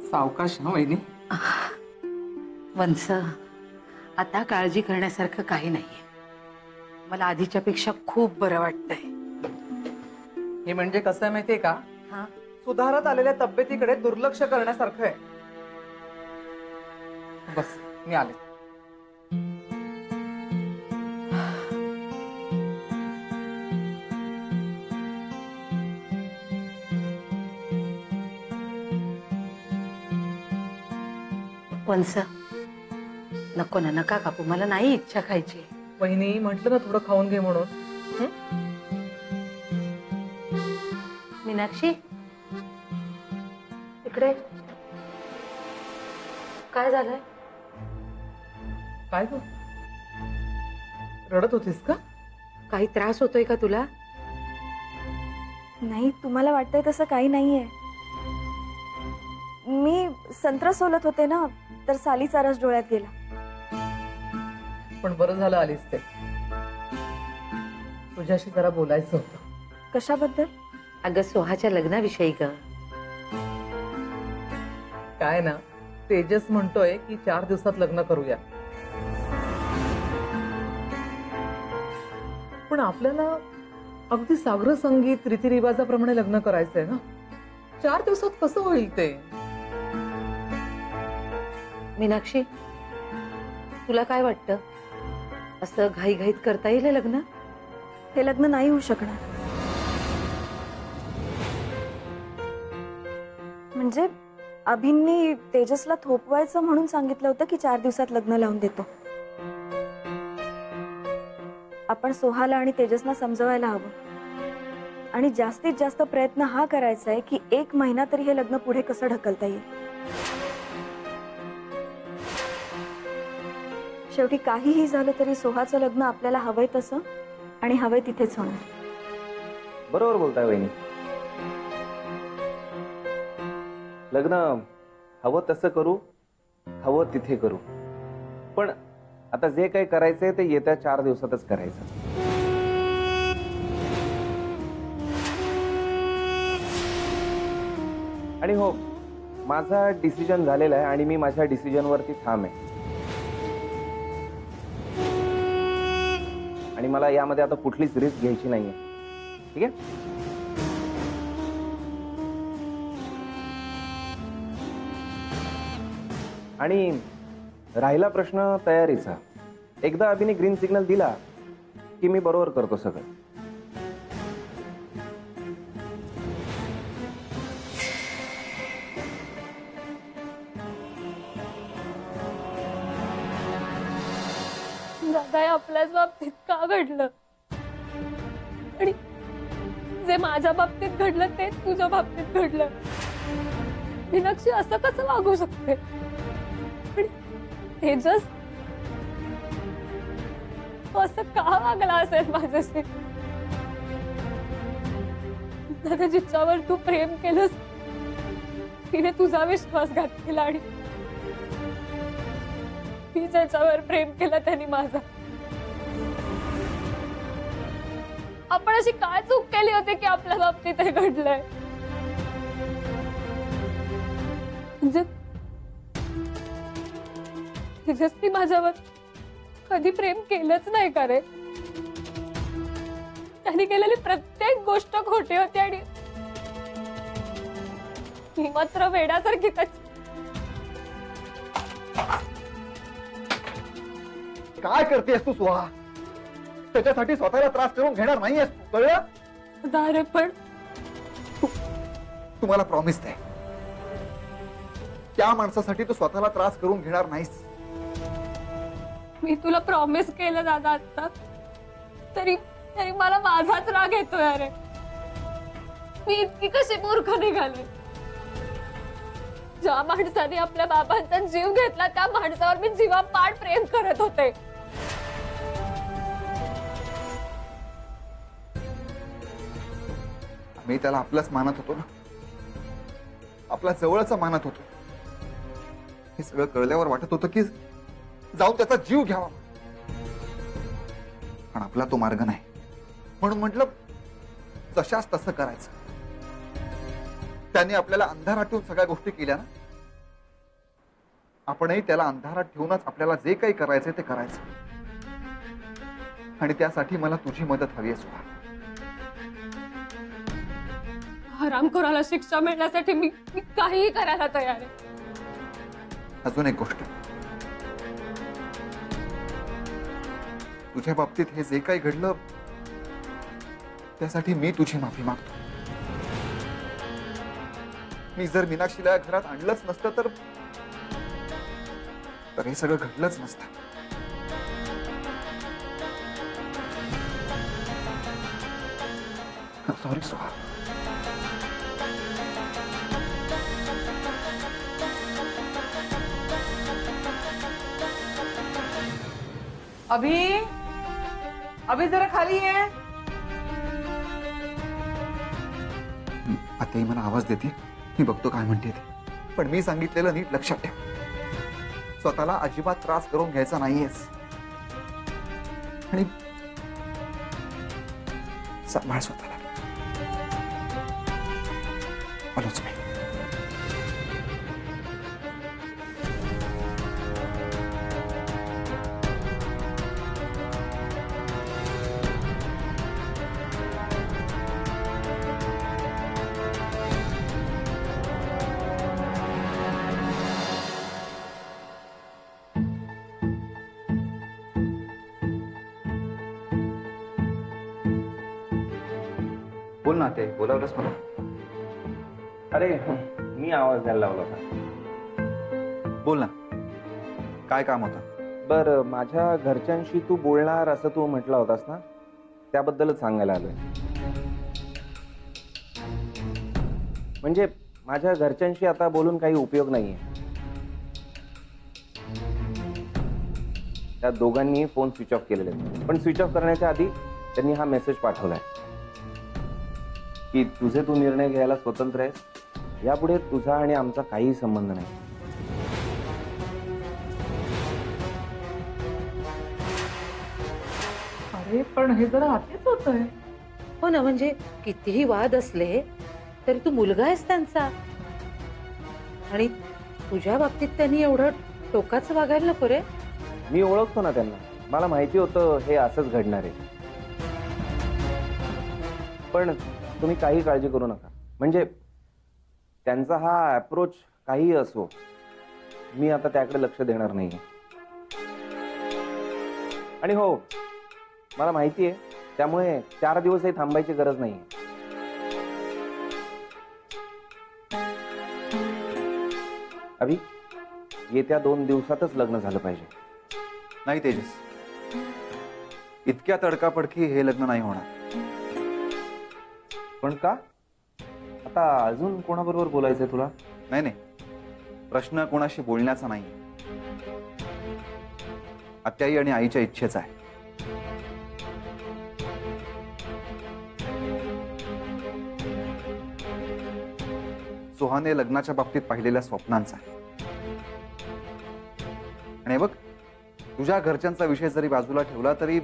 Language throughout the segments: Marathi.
सावकाश ना वहिनी. वंस, आता काळजी करण्यासारखं काही नाहीये. मला आधीच्या पेक्षा खूप बरं वाटतंय. हे म्हणजे कसं आहे माहितीये का, हा, सुधारत आलेल्या तब्येतीकडे दुर्लक्ष करण्यासारखं आहे. बस मी आले. वंस, नको ना, नका कापू, मला नाही इच्छा खायची. वहिनी म्हटलं ना थोडं खाऊन घे म्हणून. मीनाक्षी, इकडे. काय झालंय? काय तू रडत होतीस का? काही त्रास होतोय का तुला? नाही, तुम्हाला वाटतंय तसं काही नाहीये. मी संत्र सोलत होते ना, तर सालीचा रस डोळ्यात गेला. पण बरं झालं आलीस ते. तुझ्याशी जरा बोलायचं होतं. कशाबद्दल? अगं, सोहाच्या लग्नाविषयी ग. काय ना, तेजस म्हणतोय की 4 दिवसात लग्न करूया. पण आपल्याला अगदी साग्र संगीत रीतिरिवाजाप्रमाणे लग्न करायचंय ना. 4 दिवसात कसं होईल ते? मीनाक्षी, तुला काय वाटतं, असं घाईघाईत करता येईल हे लग्न? हे लग्न नाही होऊ शकणार. म्हणजे अभिननी तेजसला थोपवायचं म्हणून सांगितलं होतं की 4 दिवसात लग्न लावून देतो. आपण सोहाला आणि तेजसना समजवायला हवं आणि जास्तीत जास्त प्रयत्न हा करायचा आहे की 1 महिना तरी हे लग्न पुढे कसं ढकलता येईल. शेवटी काहीही झालं तरी सोहाचं लग्न आपल्याला हवंय तसं आणि हवंय तिथेच होणार. बरोबर बोलताय वहिनी. लग्न हवं तसं करू, हवं तिथे करू. पण आता जे काही करायचंय ते येत्या 4 दिवसातच करायचं. आणि हो, माझा डिसिजन झालेला आहे आणि मी माझ्या डिसिजनवरती ठाम आहे. आणि मला यामध्ये आता कुठलीच रिस्क घ्यायची नाहीये. ठीक आहे? आणि राहिला प्रश्न तयारीचा, एकदा अभिने ग्रीन सिग्नल दिला की मी बरोबर करतो सगळं. दादा, आपल्याच बाबतीत का घडलं? आणि जे माझ्या बाबतीत घडलं तेच तुझ्या बाबतीत घडलं. मीनाक्षी असं कसं वागू शकते? आणि तेजस असं का वागला असेल माझ्याशी? दादा, जिच्यावर तू प्रेम केलंस तिने तुझा विश्वासघात केला आणि मी ज्याच्यावर प्रेम केलं त्यांनी माझा. आपण अशी काय चूक केली होती की आपल्या बाबतीत हे घडलंय? म्हणजे तेजस्वी माझ्यावर कधी प्रेम केलंच नाही का रे? त्यांनी केलेली प्रत्येक गोष्ट खोटी होती आणि मी मात्र वेड्यासारखी काय करतेस तू सुहा? त्याच्यासाठी स्वतःला त्रास करून घेणार नाहीयेस, कळलं? दारे, पण तुम्हाला प्रॉमिस आहे, त्या माणसासाठी तू स्वतःला त्रास करून घेणार नाहीस. मी तुला प्रॉमिस केलं दादा आता, तरी तरी मला माझाच राग येतोय. अरे, मी इतकी कशी मूर्ख निघाले? ज्या माणसाने आपल्या बाबांचा जीव घेतला त्या माणसावर मी जीवापाड प्रेम करत होते. मी त्याला आपलाच मानत होतो ना, आपला जवळचा मानत होतो. हे सगळं कळल्यावर वाटत होतं की जाऊन त्याचा जीव घ्यावा, पण आपला तो मार्ग नाही. म्हणून म्हटलं जशास तसं करायचं. त्याने आपल्याला अंधारात ठेवून सगळ्या गोष्टी केल्या ना, आपणही त्याला अंधारात ठेवूनच आपल्याला जे काही करायचंय ते करायचं. आणि त्यासाठी मला तुझी मदत हवी आहे सुहा. हरामखोराला शिक्षा मिळण्यासाठी मी काहीही करायला तयार आहे. अजून एक गोष्ट, तुझ्या बाबतीत हे जे काही घडलं त्यासाठी मी तुझी माफी मागतो. मी जर मीनाक्षीला या घरात आणलंच नसतं तर हे सगळं घडलंच नसतं. सॉरी सुहा. अभि अभि जरा खाली आहे. आताही मला आवाज देते, मी बघतो काय म्हणते ते. पण मी सांगितलेलं नीट लक्षात ठेव. स्वतःला अजिबात त्रास करून घ्यायचा नाहीयेस. आणि सांभाळ स्वतःला. आलोच मी. बोल ना, ते बोलावलंस मला. अरे मी आवाज द्यायला लावला होता. बोल ना, काय काम होतं? बर, माझ्या घरच्यांशी तू बोलणार असं तू म्हटला होतास ना, त्याबद्दलच सांगायला आलोय. म्हणजे माझ्या घरच्यांशी आता बोलून काही उपयोग नाहीये. त्या दोघांनी फोन स्विच ऑफ केलेले आहेत. पण स्विच ऑफ करण्याच्या आधी त्यांनी हा मेसेज पाठवलाय की तुझे तू निर्णय घ्यायला स्वतंत्र आहेस. यापुढे तुझा आणि आमचा काहीही संबंध नाही. अरे पण हे जरा आतेच होत आहे. हो ना, म्हणजे कितीही वाद असले तरी तू मुलगा आहेस त्यांचा. आणि तुझ्या बाबतीत त्यांनी एवढं टोकाचं वागायला नको रे. मी ओळखतो ना त्यांना. मला माहिती होतं हे असंच घडणार आहे. पण तुम्ही काही काळजी करू नका. म्हणजे त्यांचा हा अप्रोच काही असो, मी आता त्याकडे लक्ष देणार नाही. आणि हो, मला माहिती आहे, त्यामुळे 4 दिवसही थांबायची गरज नाही. अभि, येत्या 2 दिवसातच लग्न झालं पाहिजे. नाही तेजस, इतक्या तडकाफडकी हे लग्न नाही होणार. पण का? आता अजून कोणाबरोबर बोलायचंय तुला? नाही नाही, प्रश्न कोणाशी बोलण्याचा नाही. आत्याई आणि आईच्या इच्छेचा आहे. सोहाने लग्नाच्या बाबतीत पाहिलेल्या स्वप्नांचा आहे. आणि बघ, तुझ्या घरच्यांचा विषय जरी बाजूला ठेवला तरी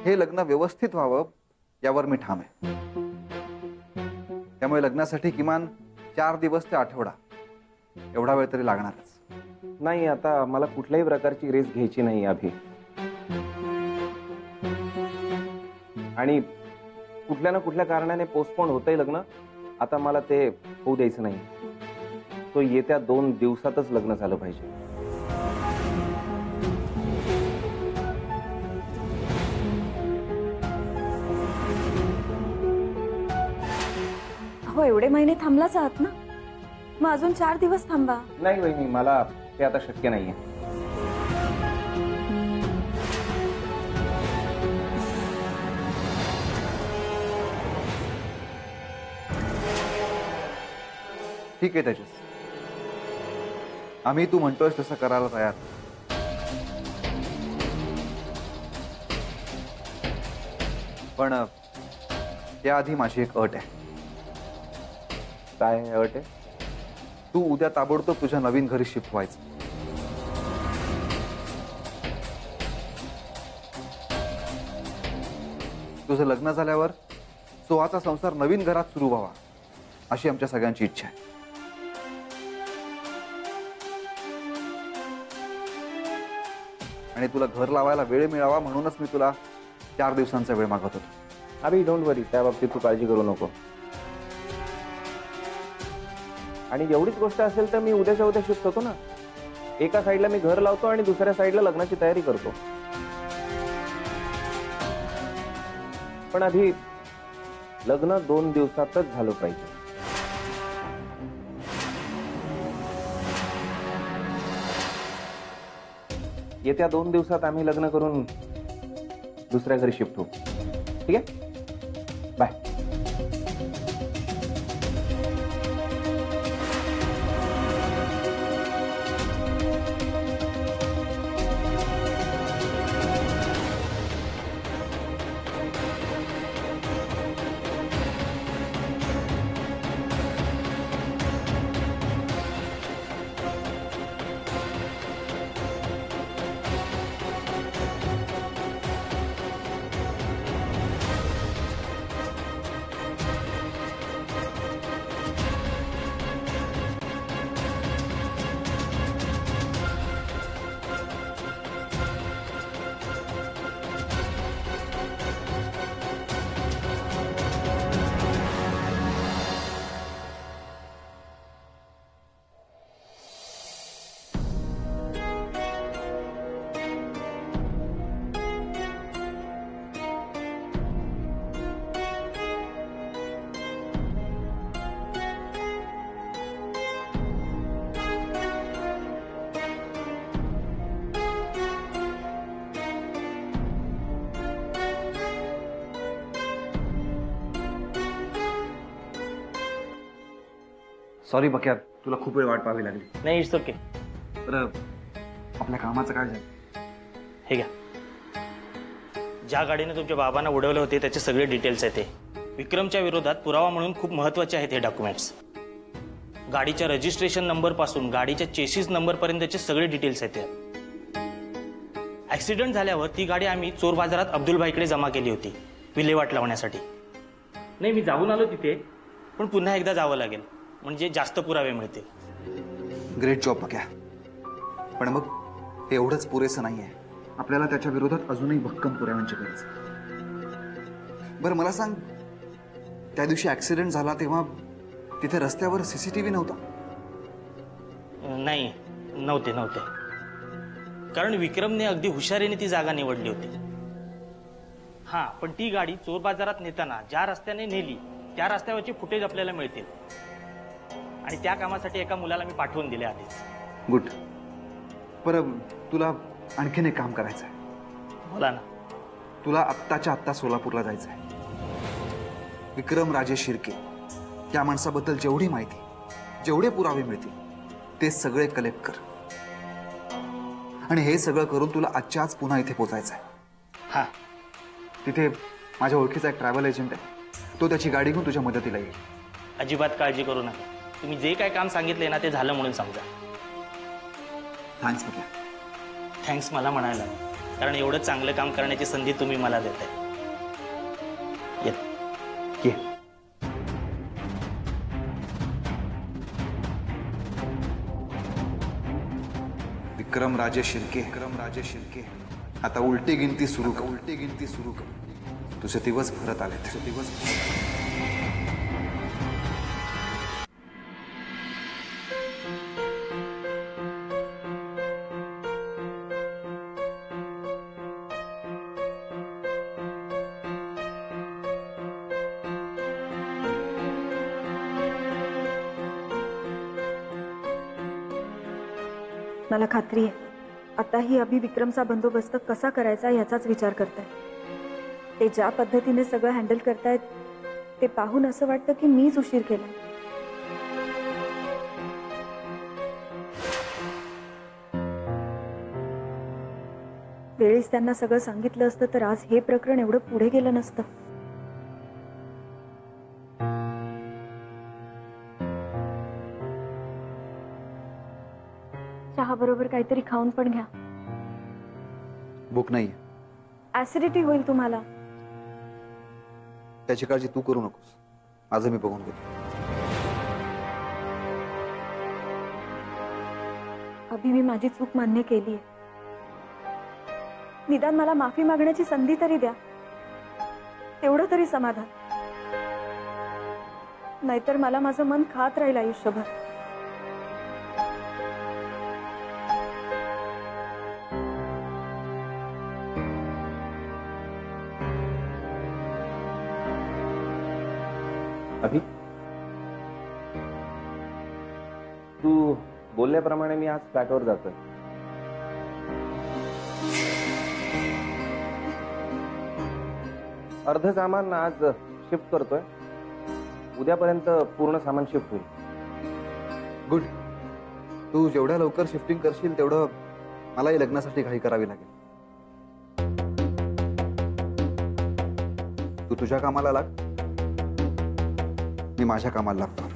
हे लग्न व्यवस्थित व्हावं यावर मी ठाम आहे. त्यामुळे लग्नासाठी किमान 4 दिवस ते आठवडा एवढा वेळ तरी लागणारच. नाही, आता मला कुठल्याही प्रकारची रिस्क घ्यायची नाही अभि. आणि कुठल्या ना कुठल्या कारणाने पोस्टपोन होतंय लग्न. आता मला ते होऊ द्यायचं नाही. तो येत्या 2 दिवसातच लग्न झालं पाहिजे. हो, एवढे महिने थांबलाच आहात ना, मग अजून 4 दिवस थांबा. नाही वहिनी, मला ते आता शक्य नाहीये. ठीक आहे तेजस, आम्ही तू म्हणतोयस तसं करायला तयार. पण त्याआधी माझी एक अट आहे. काय अट आहे? तू उद्या ताबडतोब तुझ्या नवीन घरी शिफ्ट व्हायचं. तुझं लग्न झाल्यावर सोहाचा संसार नवीन घरात सुरू व्हावा अशी आमच्या सगळ्यांची इच्छा आहे. आणि तुला घर लावायला वेळ मिळावा म्हणूनच मी तुला 4 दिवसांचा वेळ मागत होतो. अभि डोंट वरी, त्या बाबतीत तू काळजी करू नको. आणि एवढीच गोष्ट असेल तर मी उद्याच्या उद्या शिफ्ट होतो ना. एका साईडला मी घर लावतो आणि दुसऱ्या साईडला लग्नाची तयारी करतो. पण आधी लग्न 2 दिवसातच झालं पाहिजे. येत्या 2 दिवसात आम्ही लग्न करून दुसऱ्या घरी शिफ्ट होऊ. ठीक आहे, बाय. सॉरी बक्या, तुला खूप वेळ वाट पाहावी लागली. नाही, इट्स ओके. बरं, आपल्या कामाचं काय झालं? हे घ्या. ज्या गाडीने तुमच्या बाबांना उडवले होते त्याचे सगळे डिटेल्स आहेत. ते विक्रमच्या विरोधात पुरावा म्हणून खूप महत्त्वाचे आहेत हे डॉक्युमेंट्स. गाडीच्या रजिस्ट्रेशन नंबरपासून गाडीच्या चेसिस नंबरपर्यंतचे सगळे डिटेल्स आहेत त्यात. ॲक्सिडेंट झाल्यावर ती गाडी आम्ही चोर बाजारात अब्दुलभाईकडे जमा केली होती विल्हेवाट लावण्यासाठी. नाही, मी जाऊन आलो तिथे, पण पुन्हा एकदा जावं लागेल म्हणजे जास्त पुरावे मिळतील. ग्रेट जॉब बघ्या. पण मग हे एवढंच पुरेसं नाहीये. आपल्याला त्याच्या विरोधात अजूनही भक्कम पुराव्यांची गरज आहे. बरं मला सांग, त्या दिवशी ऍक्सिडेंट झाला तेव्हा तिथे रस्त्यावर CCTV नव्हता? नाही, नव्हते. कारण विक्रमने अगदी हुशारीने ती जागा निवडली होती. हां, पण ती गाडी चोर बाजारात नेताना ज्या रस्त्याने नेली त्या रस्त्यावरचे फुटेज आपल्याला मिळतील. आणि त्या कामासाठी एका मुलाला मी पाठवून दिले आधीच. गुड. बरं, तुला आणखीन एक काम करायचं आहे. बोला ना. तुला आत्ताच्या आत्ता सोलापूरला जायचं आहे. विक्रम राजे शिर्के या माणसाबद्दल जेवढी माहिती, जेवढे पुरावे मिळतील ते सगळे कलेक्ट कर. आणि हे सगळं करून तुला आजच्या आज पुन्हा इथे पोचायचं आहे. हां, तिथे माझ्या ओळखीचा एक ट्रॅव्हल एजंट आहे. तो त्याची गाडी घेऊन तुझ्या मदतीला येईल. अजिबात काळजी करू नका. तुम्ही जे काय काम सांगितले ना ते झालं म्हणून समजा. थँक्स बघा. थँक्स मला म्हणायला, कारण एवढं चांगलं काम करण्याची संधी तुम्ही मला देताय. ये. विक्रम राजे शिर्के आता उलटी गिनती सुरू कर. तुझे दिवस भरत आले. मला खात्री आहे आताही अभि विक्रमचा बंदोबस्त कसा करायचा याचाच विचार करताय. ते ज्या पद्धतीने सगळं हँडल करतायत ते पाहून असं वाटतं की मीच उशीर केला. वेळीच त्यांना सगळं सांगितलं असतं तर आज हे प्रकरण एवढं पुढे गेलं नसतं. चहा बरोबर काहीतरी खाऊन पण घ्या. भूक नाही. ऍसिडिटी होईल तुम्हाला. त्याची काळजी तू करू नकोस. आज मी बघून घेतो. अभि, मी माझी चूक मान्य केली आहे. निदान मला माफी मागण्याची संधी तरी द्या, तेवढं तरी समाधान. नाहीतर मला माझं मन खात राहील आयुष्यभर. अभि, तू बोलल्याप्रमाणे मी आज फ्लॅटवर जातोय. अर्ध सामान आज शिफ्ट करतोय. उद्यापर्यंत पूर्ण सामान शिफ्ट होईल. गुड. तू जेवढ्या लवकर शिफ्टिंग करशील तेवढं मलाही लग्नासाठी घाई करावी लागेल. तू तुझ्या कामाला लाग, मी माझ्या कामाला लागतो.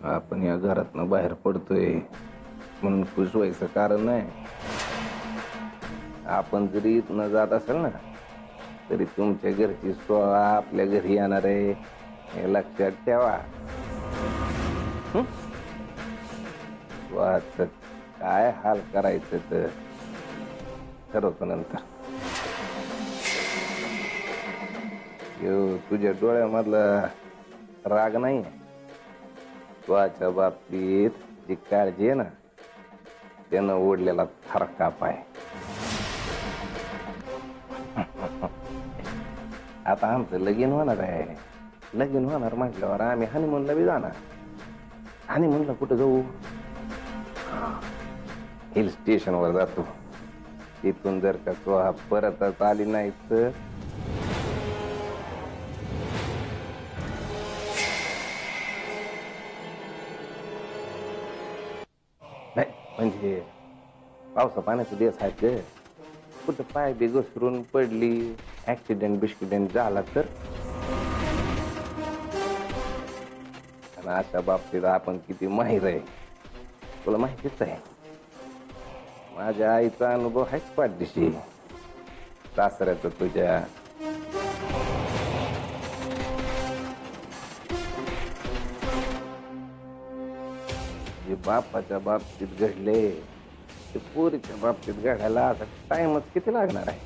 आपण या घरातनं बाहेर पडतोय म्हणून खुश व्हायचं कारण नाही. आपण जरी इथनं जात असेल ना, तरी तुमच्या घरची सोळा आपल्या घरी येणार आहे हे लक्षात ठेवा. वाच काय हाल करायचं तर ठरवतो नंतर. तुझ्या डोळ्यामधला राग नाही, तुझ्या बाबतीत जी काळजी आहे ना, त्यानं ओढलेला थरकाप आहे. आता आमचं लगीन होणार आहे. लगीन होणार म्हटल्यावर आम्ही हनीमूनला बी जाणार. हनीमूनला कुठं जाऊ? हिल स्टेशनवर जातो. तिथून जर का तो परतच आली नाही तर नाही, म्हणजे पावसा पाण्याचे दिवस आहेत ग. कुठं पाय बी घसरून पडली, ऍक्सिडेंट बिस्किडेंट झाला तर. आणि अशा बाबतीत आपण किती माहीर आहे तुला माहितीच आहे. माझ्या आईचा अनुभव आहेच पाठदिशी. सासऱ्याचं तुझ्या जे बापाच्या बाबतीत घडले ते पोरीच्या बाबतीत घडायला आता टाइमच किती लागणार आहे.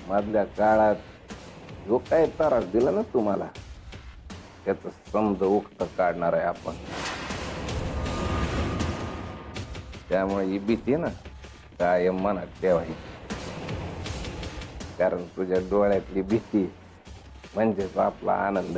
मधल्या काळात जो काय त्रास दिला ना तुम्हाला, त्याच समज उक्त काढणार आहे आपण. त्यामुळे ही भीती ना कायम मनात ठेवायची. कारण तुझ्या डोळ्यातली भीती म्हणजे तो आपला आनंद.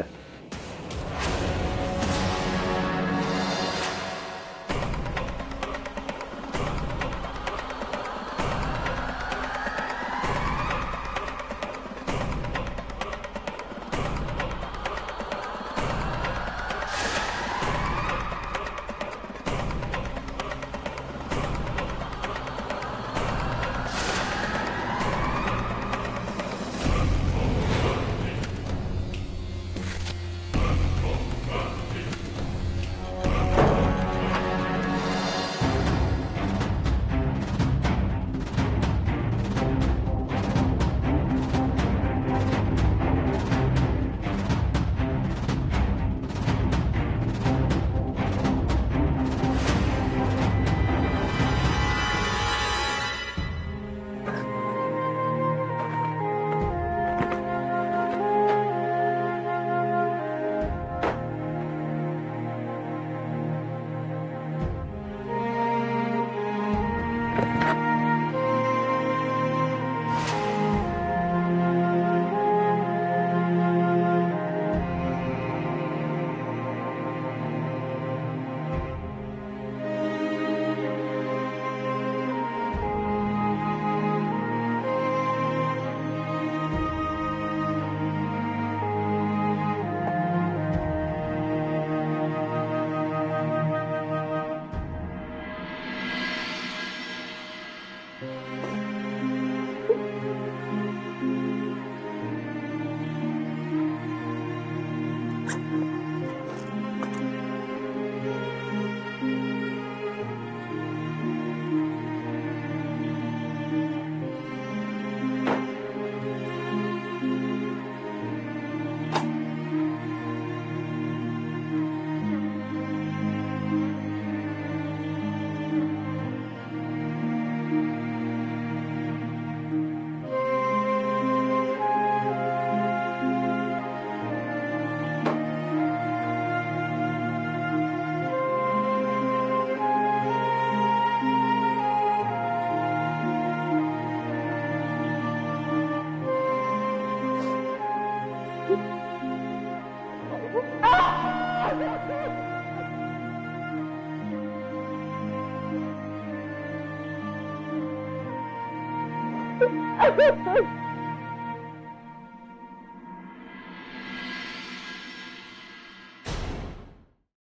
आहे